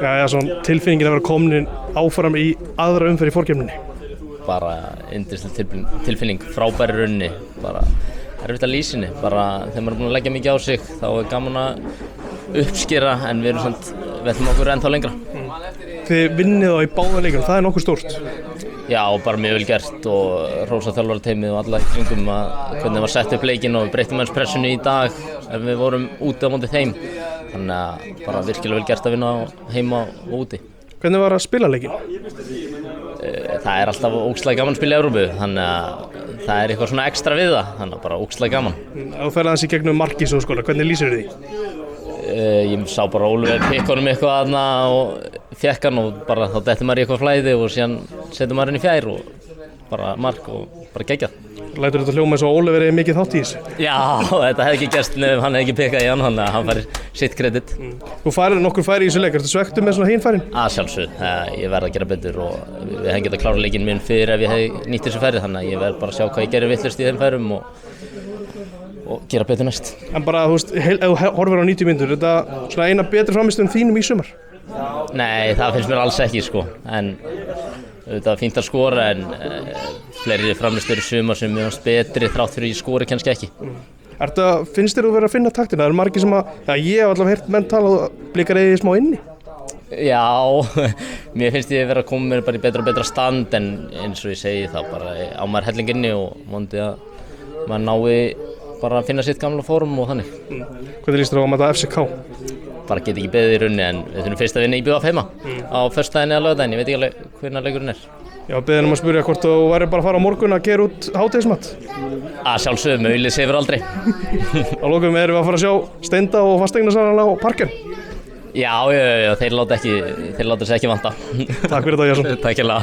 Já, svona tilfinningin að vera komin áfram í aðra umferð í forkeppninni. Bara yndisleg tilfinning, frábæri runni, bara erfitt að lýsa henni, bara þegar maður er búinn að leggja mikið á sig þá er gaman að uppskera en við erum samt, við ætlum okkur ennþá lengra. Þið vinnið á í báða leikjum, það er nokkuð stórt. Já, bara mjög vel gert og hrósa þjálfarateymið og alla í kringum að hvernig var sett upp leikinn og við breyttum aðeins pressunni í dag ef við vorum úti á móti þeim. Þannig að bara virkilega vel gert að vinna heima og úti. Hvernig var að spila leikinn? Það er alltaf ógeðslega gaman að spila í Evrópu, þannig að það er eitthvað svona ekstra við það, þannig að bara ógeðslega gaman. Þú ferð aðeins í gegnum Markís og skóla, hvernig lýsir því? Ég sá bara Óliver pikka honum eitthvað þarna og fékk hann og bara þá dettur maður í eitthvað flæði og síðan setur maður inn í fjær og bara mark og bara geggjað. Lætur þetta hljóma eins og Óliver er mikið þátt í þessu? Já, þetta hefði ekki gerst ef hann hefði ekki pikkað í hann, þannig að hann fær sitt kredit. Þú færið nokkur færi í þessu leik, ertu svekktur með svona hinn færin? Að sjálfsögðu, ég verð að gera betur og við hefum getað klárað leikinn minn fyrir ef ég hefði nýtt þessu færi, þannig að ég verð bara að sjá hvað ég gerir vitlaust í þeim færum og gera betur næst. En bara, þú veist, ef þú horfir á 90 mínútur, er þetta svona eina betri frammistöðum þínum í sumar? Nei, það finnst mér alls ekki sko, en þetta er fínt að skora en fleiri framistöður í sumar sem mér finnst betri þrátt fyrir ég skori kannski ekki. Finnst þér þú verið að finna taktina? Það eru margir sem ég hef allavega heyrt menn tala og Blikar eigi smá inni. Já, mér finnst ég vera að koma mér bara í betra og betra stand en eins og ég segi þá bara á maður helling inni og vonandi að maður nái bara að finna sitt gamla fórum og þannig. Hvernig líst þér á að mæta FCK? Bara get ekki beðið í runni en við þurfum fyrst að vinna IBF heima á föstudaginn eða laugardaginn, ég veit ekki alveg hvernig leikurinn er. Já, beðin að spyrja hvort þú væri bara að fara á morgun að gera út hádegismat. Að sjálfsögðu, möguleg sefur aldrei. Á lokum erum við að fara að sjá Steinda og fasteignasalann á Parken. Já, þeir láta sig ekki vanta. Takk fyrir þetta, Jason. Takk hérlega.